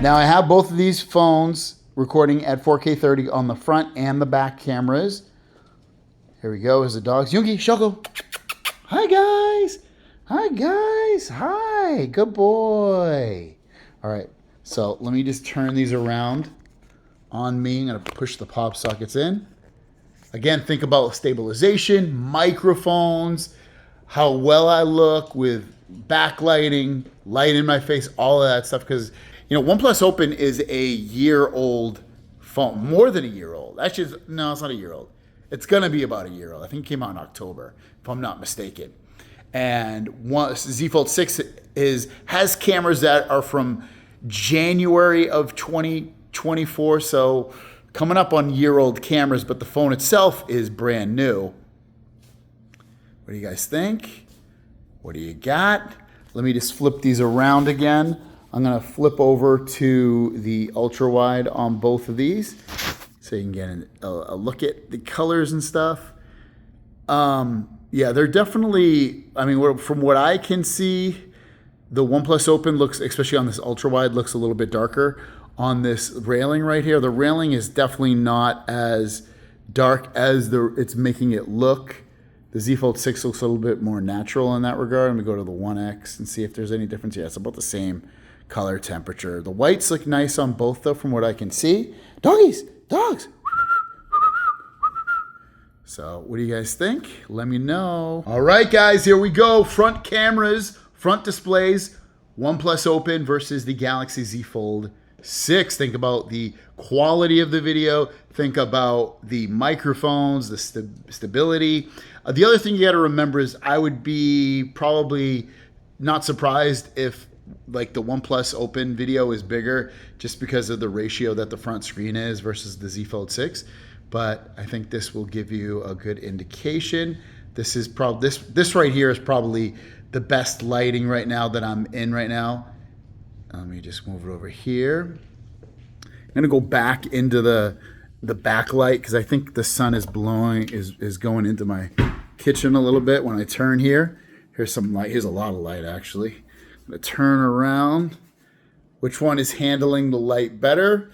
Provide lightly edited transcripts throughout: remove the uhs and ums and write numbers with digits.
Now I have both of these phones recording at 4K 30 on the front and the back cameras. Here we go, is the dogs. Yoongi, Shoko. Hi guys. Hi guys. Hi. Good boy. All right, so let me just turn these around on me. I'm gonna push the pop sockets in. Again, think about stabilization, microphones, how well I look with backlighting, light in my face, all of that stuff. Because, you know, OnePlus Open is a year-old phone, more than a year old. Actually, no, it's not a year old. It's going to be about a year old. I think it came out in October, if I'm not mistaken. And Z Fold 6 has cameras that are from January of 2024, so coming up on year-old cameras, but the phone itself is brand new. What do you guys think? What do you got? Let me just flip these around again. I'm gonna flip over to the ultra wide on both of these so you can get a look at the colors and stuff. Yeah, they're definitely, I mean, from what I can see, the OnePlus Open looks, especially on this ultra wide, looks a little bit darker. On this railing right here, the railing is definitely not as dark as it's making it look. The Z Fold 6 looks a little bit more natural in that regard. I'm gonna go to the 1X and see if there's any difference. Yeah, it's about the same color temperature. The whites look nice on both though, from what I can see. Doggies, dogs. So what do you guys think? Let me know. All right, guys, here we go. Front cameras, front displays, OnePlus Open versus the Galaxy Z Fold 6. Think about the quality of the video. Think about the microphones, the stability. The other thing you got to remember is I would be probably not surprised if like the OnePlus Open video is bigger just because of the ratio that the front screen is versus the Z Fold 6. But I think this will give you a good indication. This is probably this right here is probably the best lighting right now that I'm in right now. Let me just move it over here. I'm gonna go back into the backlight because I think the sun is going into my kitchen a little bit when I turn here. Here's some light. Here's a lot of light actually. I'm gonna turn around. Which one is handling the light better?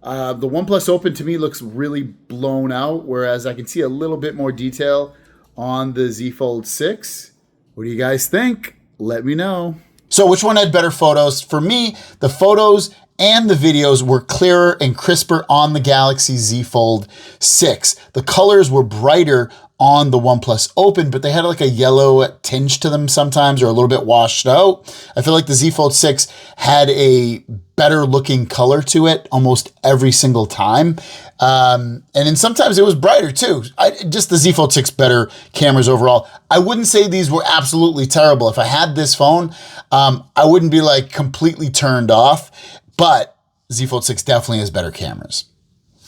The OnePlus Open to me looks really blown out, whereas I can see a little bit more detail on the Z Fold 6. What do you guys think? Let me know. So which one had better photos? For me, the photos and the videos were clearer and crisper on the Galaxy Z Fold 6. The colors were brighter on the OnePlus Open, but they had like a yellow tinge to them sometimes, or a little bit washed out. I feel like the Z Fold 6 had a better looking color to it almost every single time. And then sometimes it was brighter too. Just the Z Fold 6 better cameras overall. I wouldn't say these were absolutely terrible. If I had this phone, I wouldn't be like completely turned off, but Z Fold 6 definitely has better cameras.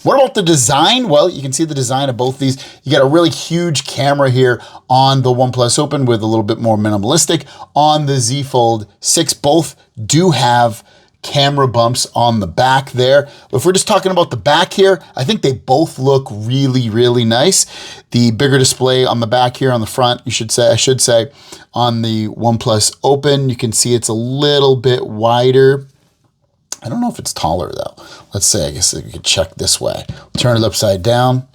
What about the design? Well, you can see the design of both these. You got a really huge camera here on the OnePlus Open with a little bit more minimalistic. On the Z Fold 6, both do have camera bumps on the back there. But if we're just talking about the back here, I think they both look really, really nice. The bigger display on the back here on the front, I should say, on the OnePlus Open, you can see it's a little bit wider. I don't know if it's taller though. Let's say, I guess we could check this way. Turn it upside down.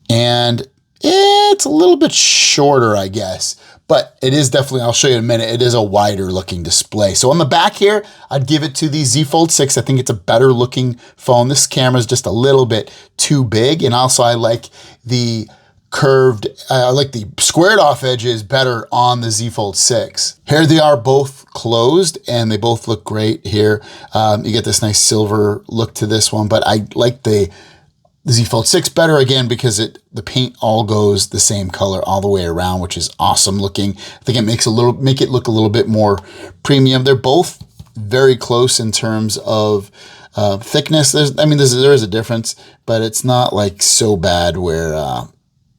And it's a little bit shorter, I guess. But it is definitely, I'll show you in a minute, it is a wider looking display. So on the back here, I'd give it to the Z Fold 6. I think it's a better looking phone. This camera is just a little bit too big. And also I like the curved, I like the squared off edges better on the Z Fold 6. Here they are both closed and they both look great here. You get this nice silver look to this one, but I like the Z Fold 6 better again because the paint all goes the same color all the way around, which is awesome looking. I think it makes make it look a little bit more premium. They're both very close in terms of thickness. There is a difference, but it's not like so bad where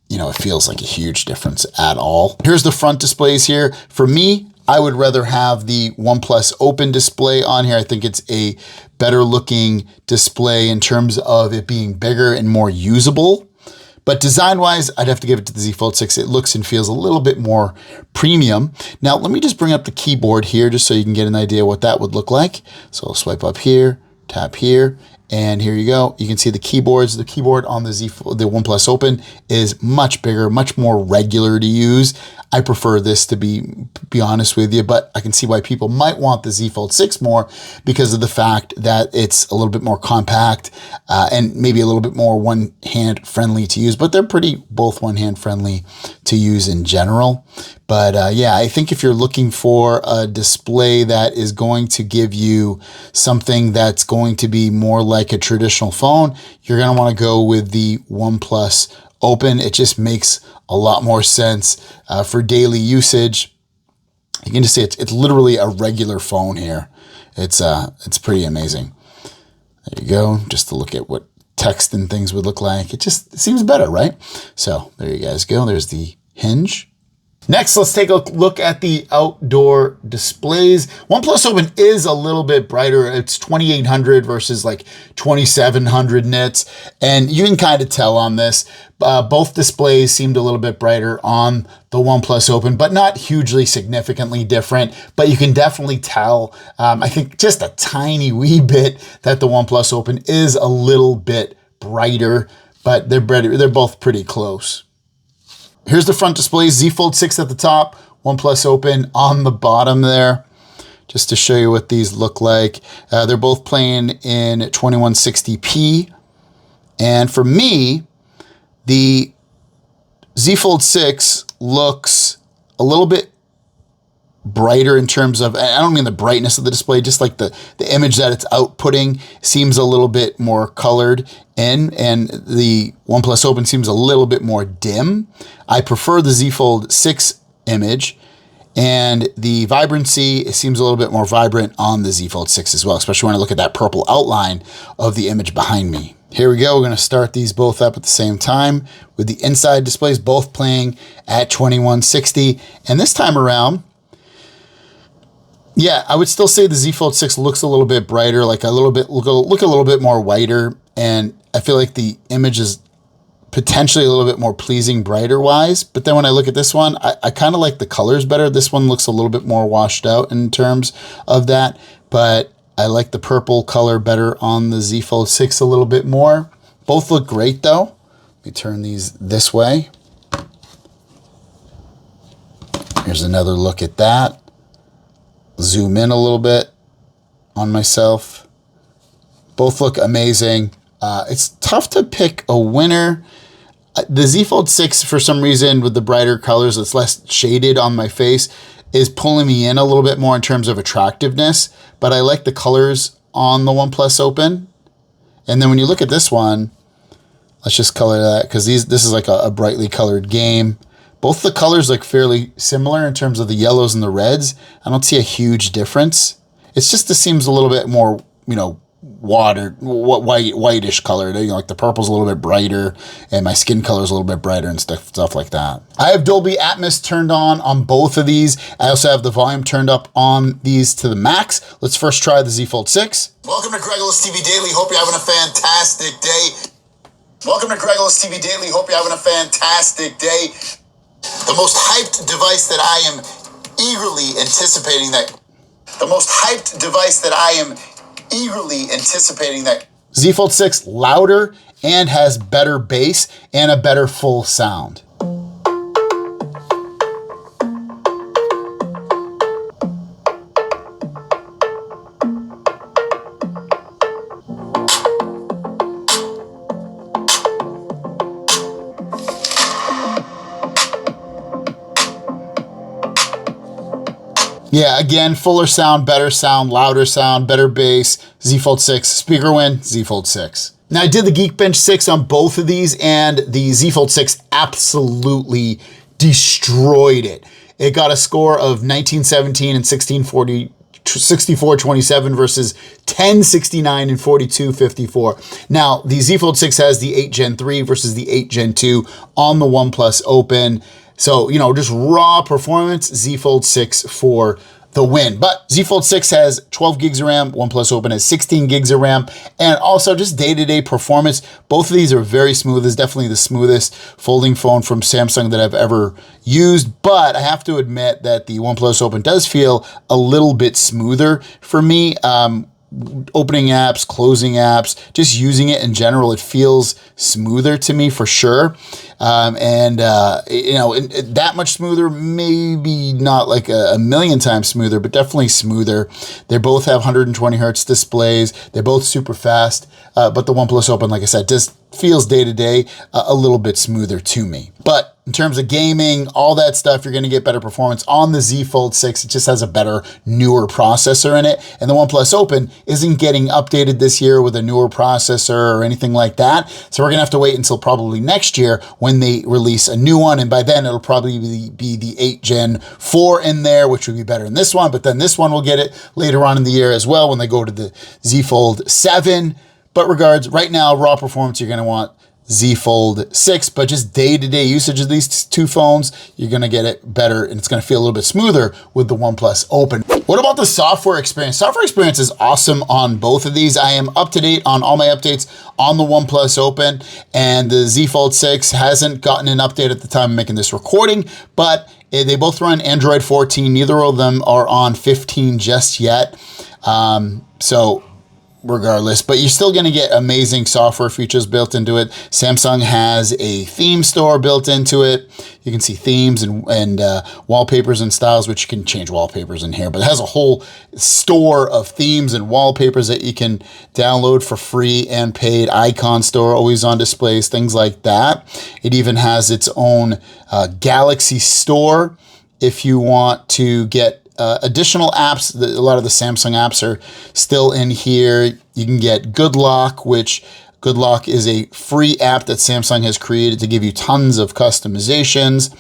it feels like a huge difference at all. Here's the front displays here. For me, I would rather have the OnePlus Open display on here. I think it's a better looking display in terms of it being bigger and more usable. But design-wise, I'd have to give it to the Z Fold 6. It looks and feels a little bit more premium. Now, let me just bring up the keyboard here just so you can get an idea what that would look like. So I'll swipe up here, tap here, and here you go. You can see the keyboards. The keyboard on the OnePlus Open is much bigger, much more regular to use. I prefer this, to be honest with you, but I can see why people might want the Z Fold 6 more because of the fact that it's a little bit more compact and maybe a little bit more one-hand friendly to use, but they're pretty both one-hand friendly to use in general. But yeah, I think if you're looking for a display that is going to give you something that's going to be more like a traditional phone, you're going to want to go with the OnePlus Open. It just makes a lot more sense for daily usage. You can just see it's literally a regular phone here. It's pretty amazing. There you go. Just to look at what text and things would look like. It seems better, right? So there you guys go. There's the hinge. Next, let's take a look at the outdoor displays. OnePlus Open is a little bit brighter. It's 2800 versus like 2700 nits. And you can kind of tell on this. Both displays seemed a little bit brighter on the OnePlus Open, but not hugely significantly different. But you can definitely tell, I think just a tiny wee bit, that the OnePlus Open is a little bit brighter, but they're both pretty close. Here's the front display, Z Fold 6 at the top, OnePlus Open on the bottom there, just to show you what these look like. They're both playing in 2160p. And for me, the Z Fold 6 looks a little bit brighter in terms of, I don't mean the brightness of the display, just like the image that it's outputting seems a little bit more colored in, and the OnePlus Open seems a little bit more dim. I prefer the Z Fold 6 image, and the vibrancy, it seems a little bit more vibrant on the Z Fold 6 as well, especially when I look at that purple outline of the image behind me. Here we go. We're going to start these both up at the same time with the inside displays both playing at 2160. And this time around, yeah, I would still say the Z Fold 6 looks a little bit brighter, like a little bit, look a little bit more whiter. And I feel like the image is potentially a little bit more pleasing brighter wise. But then when I look at this one, I kind of like the colors better. This one looks a little bit more washed out in terms of that. But I like the purple color better on the Z Fold 6 a little bit more. Both look great though. Let me turn these this way. Here's another look at that. Zoom in a little bit on myself. Both look amazing. It's tough to pick a winner. The Z Fold 6, for some reason, with the brighter colors, it's less shaded on my face, is pulling me in a little bit more in terms of attractiveness. But I like the colors on the OnePlus Open. And then when you look at this one, let's just color that, because this is like a brightly colored game. Both the colors look fairly similar in terms of the yellows and the reds. I don't see a huge difference. It's just, this seems a little bit more, whitish colored. Like the purple's a little bit brighter and my skin color is a little bit brighter and stuff like that. I have Dolby Atmos turned on both of these. I also have the volume turned up on these to the max. Let's first try the Z Fold 6. Welcome to Gregulous TV Daily. Hope you're having a fantastic day. Welcome to Gregulous TV Daily. Hope you're having a fantastic day. The most hyped device that I am eagerly anticipating Z Fold 6 louder and has better bass and a better full sound. Yeah, again, fuller sound, better sound, louder sound, better bass, Z Fold 6. Speaker win, Z Fold 6. Now, I did the Geekbench 6 on both of these, and the Z Fold 6 absolutely destroyed it. It got a score of 1917 and 6427 versus 1069 and 4254. Now, the Z Fold 6 has the 8 Gen 3 versus the 8 Gen 2 on the OnePlus Open. So, just raw performance, Z Fold 6 for the win. But Z Fold 6 has 12 gigs of RAM, OnePlus Open has 16 gigs of RAM, and also just day-to-day performance. Both of these are very smooth. It's definitely the smoothest folding phone from Samsung that I've ever used, but I have to admit that the OnePlus Open does feel a little bit smoother for me. Opening apps, closing apps, just using it in general, it feels smoother to me for sure. That much smoother, maybe not like a million times smoother, but definitely smoother. They both have 120 hertz displays. They're both super fast. But the OnePlus Open, like I said, just feels day to day a little bit smoother to me. But in terms of gaming, all that stuff, you're going to get better performance on the Z Fold 6. It just has a better, newer processor in it. And the OnePlus Open isn't getting updated this year with a newer processor or anything like that. So we're going to have to wait until probably next year when they release a new one. And by then, it'll probably be the 8 Gen 4 in there, which would be better than this one. But then this one will get it later on in the year as well when they go to the Z Fold 7. But regards, right now, raw performance, you're going to want Z Fold 6, but just day-to-day usage of these two phones, you're going to get it better, and it's going to feel a little bit smoother with the OnePlus Open. What about the software experience? Software experience is awesome on both of these. I am up to date on all my updates on the OnePlus Open, and the Z Fold 6 hasn't gotten an update at the time of making this recording, but they both run Android 14. Neither of them are on 15 just yet. So regardless, but you're still going to get amazing software features built into it. Samsung has a theme store built into it. You can see themes and wallpapers and styles, which you can change wallpapers in here, but it has a whole store of themes and wallpapers that you can download for free and paid. Icon store, always on displays, things like that. It even has its own Galaxy store if you want to get additional apps. A lot of the Samsung apps are still in here. You can get Good Lock, which Good Lock is a free app that Samsung has created to give you tons of customizations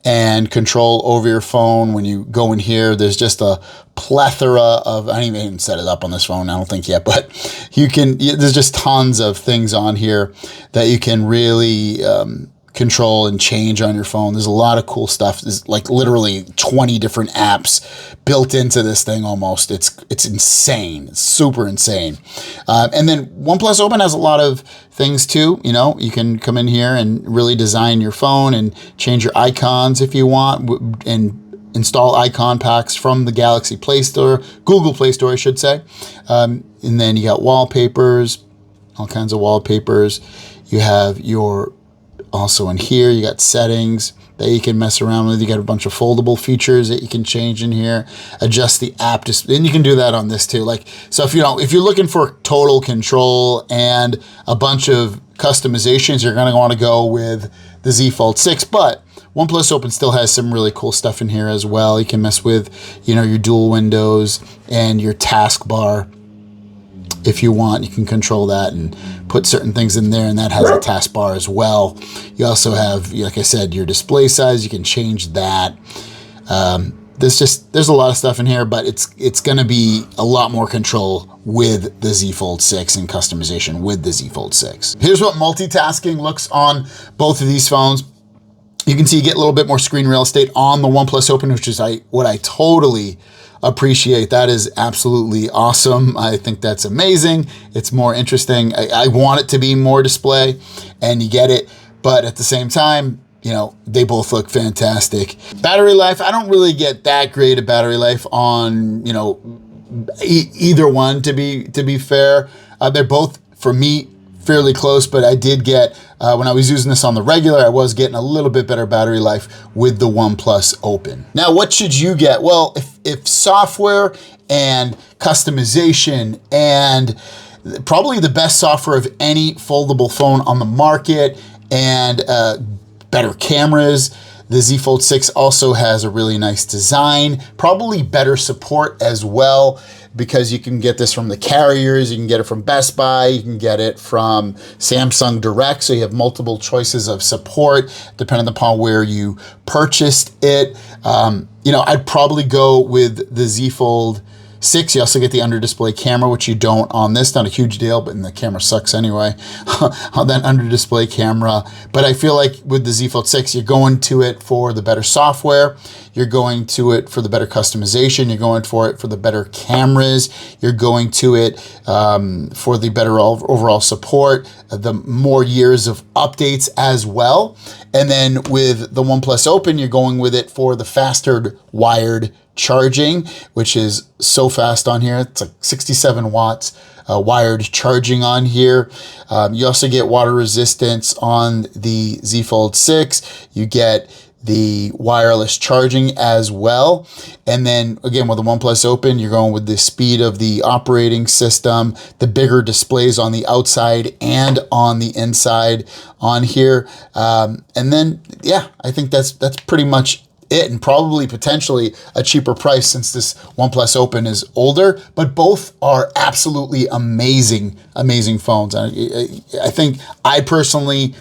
and control over your phone. When you go in here, there's just a plethora of, I don't even set it up on this phone, I don't think yet, but there's just tons of things on here that you can really control and change on your phone. There's a lot of cool stuff. There's like literally 20 different apps built into this thing almost. It's insane. It's super insane. And then OnePlus Open has a lot of things too. You know, you can come in here and really design your phone and change your icons if you want, and install icon packs from the Galaxy Play Store, Google Play Store, I should say. And then you got wallpapers, all kinds of wallpapers. You have your also in here, you got settings that you can mess around with. You got a bunch of foldable features that you can change in here. Adjust the app, and you can do that on this too. Like, so if you're looking for total control and a bunch of customizations, you're gonna want to go with the Z Fold 6. But OnePlus Open still has some really cool stuff in here as well. You can mess with, your dual windows and your taskbar. If you want, you can control that and put certain things in there, and that has a taskbar as well. You also have, like I said, your display size. You can change that. There's a lot of stuff in here, but it's going to be a lot more control with the Z Fold 6 and customization with the Z Fold 6. Here's what multitasking looks on both of these phones. You can see you get a little bit more screen real estate on the OnePlus Open, which is what I totally appreciate. That is absolutely awesome. I think that's amazing. It's more interesting. I want it to be more display, and you get it. But at the same time, they both look fantastic. Battery life, I don't really get that great a battery life on, either one, to be fair. They're both, for me, fairly close, but I did get, when I was using this on the regular, I was getting a little bit better battery life with the OnePlus Open. Now, what should you get? Well, if software and customization and probably the best software of any foldable phone on the market, and better cameras, the Z Fold 6 also has a really nice design, probably better support as well, because you can get this from the carriers, you can get it from Best Buy, you can get it from Samsung Direct, so you have multiple choices of support depending upon where you purchased it. I'd probably go with the Z Fold 6, you also get the under-display camera, which you don't on this. Not a huge deal, but the camera sucks anyway on that under-display camera. But I feel like with the Z Fold 6, you're going to it for the better software. You're going to it for the better customization. You're going for it for the better cameras. You're going to it for the better overall support, the more years of updates as well. And then with the OnePlus Open, you're going with it for the faster wired charging, which is so fast on here. It's like 67 watts wired charging on here. You also get water resistance on the Z Fold 6. You get the wireless charging as well. And then again, with the OnePlus Open, you're going with the speed of the operating system, the bigger displays on the outside and on the inside on here. And then, yeah, I think that's pretty much it, and probably potentially a cheaper price since this OnePlus Open is older, but both are absolutely amazing phones. I think I personally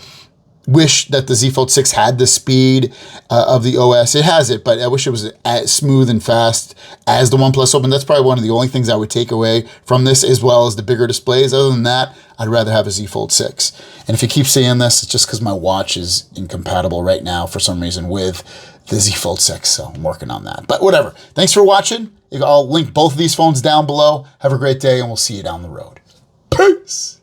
wish that the Z Fold 6 had the speed of the OS. It has it, but I wish it was as smooth and fast as the OnePlus Open. That's probably one of the only things I would take away from this, as well as the bigger displays. Other than that, I'd rather have a Z Fold 6. And if you keep seeing this, it's just because my watch is incompatible right now for some reason with the Z Fold 6, so I'm working on that. But whatever. Thanks for watching. I'll link both of these phones down below. Have a great day, and we'll see you down the road. Peace!